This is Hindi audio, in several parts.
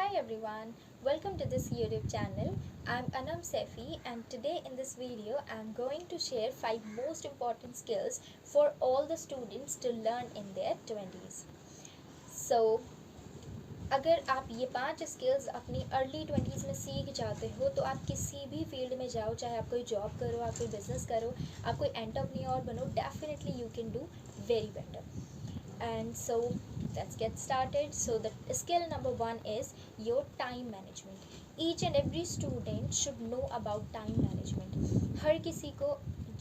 Hi everyone, welcome to this YouTube channel. I'm Anam Sefi and today in this video I'm going to share 5 most important skills for all the students to learn in their 20s. So अगर आप ये 5 स्किल्स अपनी अर्ली 20s में सीख जाते हो तो आप किसी भी फील्ड में जाओ, चाहे आप कोई जॉब करो, आप कोई बिजनेस करो, आप कोई एंटरप्रेन्योर बनो, definitely you can do very better. And so let's get started. So the skill number 1 is your time management. Each and every student should know about time management. हर किसी को,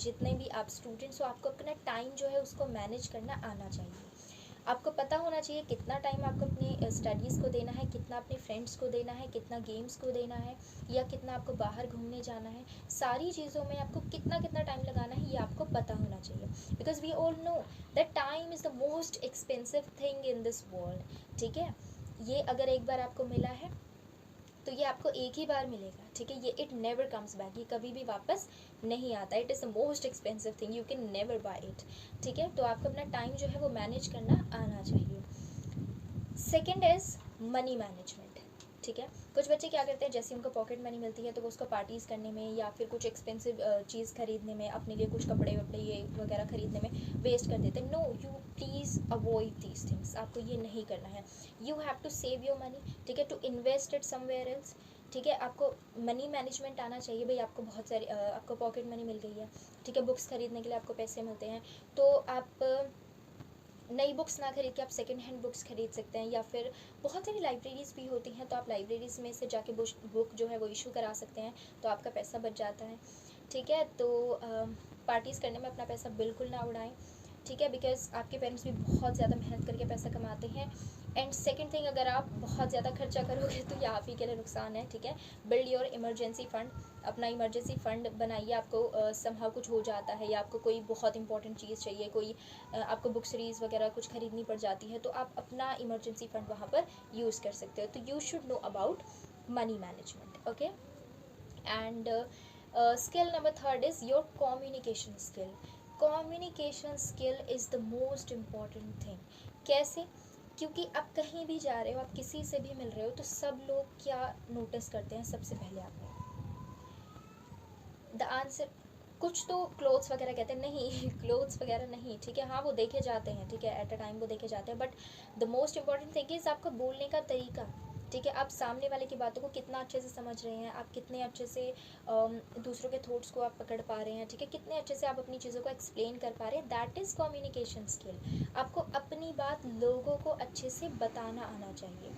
जितने भी आप स्टूडेंट्स हो, आपको अपना टाइम जो है उसको मैनेज करना आना चाहिए. आपको पता होना चाहिए कितना टाइम आपको अपनी स्टडीज़ को देना है, कितना अपने फ्रेंड्स को देना है, कितना गेम्स को देना है, या कितना आपको बाहर घूमने जाना है. सारी चीज़ों में आपको कितना कितना टाइम लगाना है ये आपको पता होना चाहिए. Because we all know that time is the most expensive thing in this world. ठीक है, ये अगर एक बार आपको मिला है तो ये आपको एक ही बार मिलेगा. ठीक है, ये इट नेवर कम्स बैक, ये कभी भी वापस नहीं आता. It is the most expensive thing, you can never buy it. ठीक है, तो आपको अपना टाइम जो है वो मैनेज करना आना चाहिए. Second is money management. ठीक है, कुछ बच्चे क्या करते हैं, जैसे उनको पॉकेट मनी मिलती है तो वो उसको पार्टीज़ करने में या फिर कुछ एक्सपेंसिव चीज़ खरीदने में, अपने लिए कुछ कपड़े वपड़े ये वगैरह खरीदने में वेस्ट कर देते हैं. No, you please avoid these things. आपको ये नहीं करना है. You have to save your money. ठीक है, to invest it somewhere else. ठीक है, आपको मनी मैनेजमेंट आना चाहिए. भाई आपको बहुत सारी आपको पॉकेट मनी मिल गई है. ठीक है, बुक्स खरीदने के लिए आपको पैसे मिलते हैं, तो आप नई बुक्स ना खरीद के आप सेकेंड हैंड बुक्स खरीद सकते हैं, या फिर बहुत सारी लाइब्रेरीज़ भी होती हैं, तो आप लाइब्रेरीज़ में से जाके बुक जो है वो इशू करा सकते हैं, तो आपका पैसा बच जाता है. ठीक है, तो पार्टीज़ करने में अपना पैसा बिल्कुल ना उड़ाएं. ठीक है, बिकॉज आपके पेरेंट्स भी बहुत ज़्यादा मेहनत करके पैसा कमाते हैं. एंड सेकेंड थिंग, अगर आप बहुत ज़्यादा खर्चा करोगे तो ये आप ही के लिए नुकसान है. ठीक है, बिल्ड योर इमरजेंसी फ़ंड. अपना इमरजेंसी फ़ंड बनाइए. आपको समहाउ कुछ हो जाता है, या आपको कोई बहुत इंपॉर्टेंट चीज़ चाहिए, कोई आपको बुक सीरीज़ वगैरह कुछ खरीदनी पड़ जाती है, तो आप अपना इमरजेंसी फ़ंड वहाँ पर यूज़ कर सकते हो. तो you should know about money management. Okay, and skill number 3 is your communication skill. Communication skill is the most important thing. कैसे? क्योंकि आप कहीं भी जा रहे हो, आप किसी से भी मिल रहे हो, तो सब लोग क्या नोटिस करते हैं सबसे पहले आपको? द आंसर, कुछ तो क्लोथ्स वगैरह कहते हैं, नहीं क्लोथ्स वगैरह नहीं. ठीक है, हाँ वो देखे जाते हैं. ठीक है, एट अ टाइम वो देखे जाते हैं, but the most important thing is आपका बोलने का तरीका. ठीक है, आप सामने वाले की बातों को कितना अच्छे से समझ रहे हैं, आप कितने अच्छे से दूसरों के थॉट्स को आप पकड़ पा रहे हैं. ठीक है, कितने अच्छे से आप अपनी चीज़ों को एक्सप्लेन कर पा रहे हैं. That is communication skill. आपको अपनी बात लोगों को अच्छे से बताना आना चाहिए.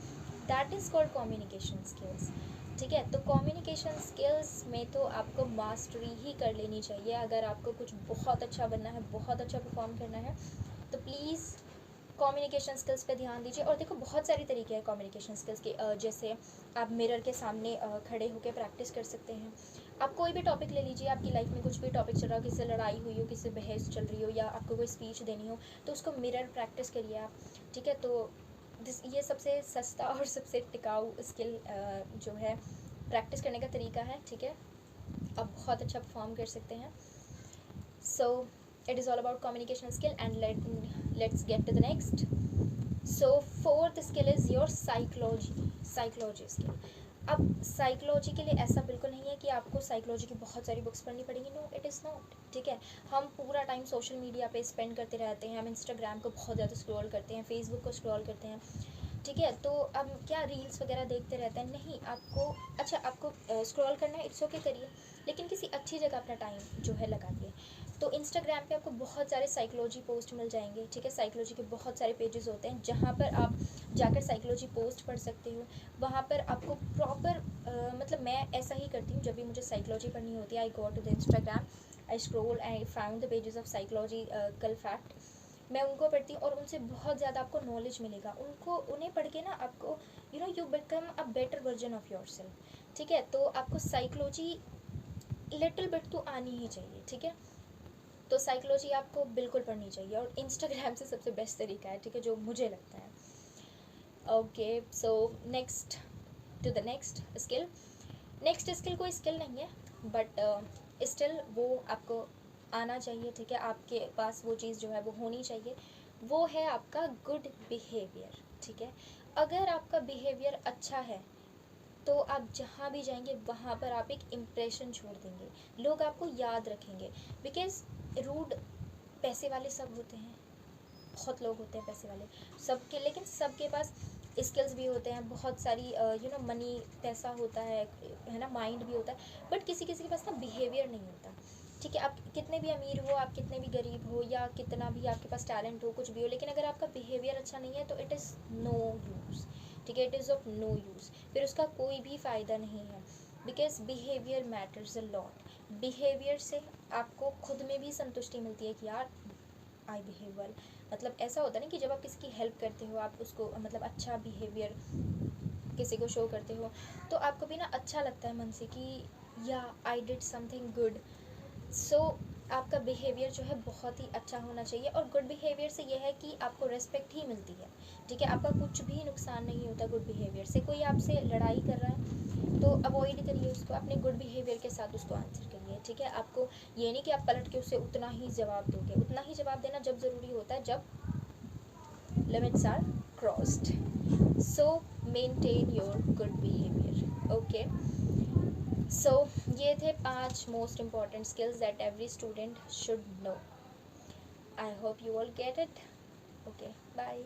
That is called communication skills. ठीक है, तो कम्युनिकेशन स्किल्स में तो आपको मास्टरी ही कर लेनी चाहिए. अगर आपको कुछ बहुत अच्छा बनना है, बहुत अच्छा परफॉर्म करना है, तो प्लीज़ कम्युनिकेशन स्किल्स पे ध्यान दीजिए. और देखो, बहुत सारी तरीके हैं कम्युनिकेशन स्किल्स के. जैसे आप मिरर के सामने खड़े होकर प्रैक्टिस कर सकते हैं. आप कोई भी टॉपिक ले लीजिए, आपकी लाइफ में कुछ भी टॉपिक चल रहा हो, किसी से लड़ाई हुई हो, किसी से बहस चल रही हो, या आपको कोई स्पीच देनी हो, तो उसको मिरर प्रैक्टिस करिए आप. ठीक है, तो ये सबसे सस्ता और सबसे टिकाऊ स्किल जो है प्रैक्टिस करने का तरीका है. ठीक है, आप बहुत अच्छा परफॉर्म कर सकते हैं. So it is all about communication skill. And let's get to the next. So fourth skill is your psychology skill. अब साइकोलॉजी के लिए ऐसा बिल्कुल नहीं है कि आपको साइकोलॉजी की बहुत सारी बुक्स पढ़नी पड़ेंगी. No, it is not. ठीक है, हम पूरा टाइम सोशल मीडिया पे स्पेंड करते रहते हैं. हम इंस्टाग्राम को बहुत ज़्यादा स्क्रॉल करते हैं, फेसबुक को स्क्रॉल करते हैं. ठीक है, तो अब क्या रील्स वगैरह देखते रहते हैं? नहीं, आपको स्क्रॉल करना है, इट्स ओके, करिए, लेकिन किसी अच्छी जगह अपना टाइम जो है लगाइए. तो इंस्टाग्राम पे आपको बहुत सारे साइकोलॉजी पोस्ट मिल जाएंगे. ठीक है, साइकोलॉजी के बहुत सारे पेजेस होते हैं जहाँ पर आप जाकर साइकोलॉजी पोस्ट पढ़ सकते हो. वहाँ पर आपको प्रॉपर मतलब मैं ऐसा ही करती हूँ. जब भी मुझे साइकोलॉजी पढ़नी होती है, I go to the Instagram, I scroll, I found the pages of psychological fact. मैं उनको पढ़ती हूँ और उनसे बहुत ज़्यादा आपको नॉलेज मिलेगा. उन्हें पढ़ के ना आपको you become a better version of your self. ठीक है, तो आपको साइकोलॉजी लिटिल बिट तो आनी ही चाहिए. ठीक है, तो साइकोलॉजी आपको बिल्कुल पढ़नी चाहिए, और इंस्टाग्राम से सबसे बेस्ट तरीका है. ठीक है, जो मुझे लगता है. Okay, so next to the next skill. Next skill कोई स्किल नहीं है, बट स्टिल वो आपको आना चाहिए. ठीक है, आपके पास वो चीज़ जो है वो होनी चाहिए. वो है आपका गुड बिहेवियर. ठीक है, अगर आपका बिहेवियर अच्छा है तो आप जहाँ भी जाएंगे वहाँ पर आप एक इम्प्रेशन छोड़ देंगे, लोग आपको याद रखेंगे। बिकॉज रूड पैसे वाले सब होते हैं, बहुत लोग होते हैं पैसे वाले सबके, लेकिन सबके पास स्किल्स भी होते हैं, बहुत सारी मनी पैसा होता है ना, माइंड भी होता है, बट किसी किसी के पास ना बिहेवियर नहीं होता। ठीक है, आप कितने भी अमीर हो, आप कितने भी गरीब हो, या कितना भी आपके पास टैलेंट हो, कुछ भी हो, लेकिन अगर आपका बिहेवियर अच्छा नहीं है तो इट इज़ नो यूज़। ठीक है, it is of no use, फिर उसका कोई भी फ़ायदा नहीं है। Because behaviour matters a lot. Behaviour से आपको खुद में भी संतुष्टि मिलती है कि यार आई बिहेव वेल। मतलब ऐसा होता है ना कि जब आप किसी की हेल्प करते हो, आप उसको मतलब अच्छा बिहेवियर किसी को शो करते हो, तो आपको भी ना अच्छा लगता है मन से कि या आई डिड समथिंग गुड। सो आपका बिहेवियर जो है बहुत ही अच्छा होना चाहिए, और गुड बिहेवियर से यह है कि आपको रेस्पेक्ट ही मिलती है। ठीक है, आपका कुछ भी नुकसान नहीं होता गुड बिहेवियर से। कोई आपसे लड़ाई कर रहा है तो अवॉइड करिए उसको, अपने गुड बिहेवियर के साथ उसको आंसर करिए। ठीक है, आपको ये नहीं कि आप पलट के उसे उतना ही जवाब दोगे, उतना ही जवाब देना जब ज़रूरी होता है, जब limits are crossed. So maintain your good behaviour. Okay, so ये थे 5 most important skills that every student should know. I hope you all get it. Okay, bye.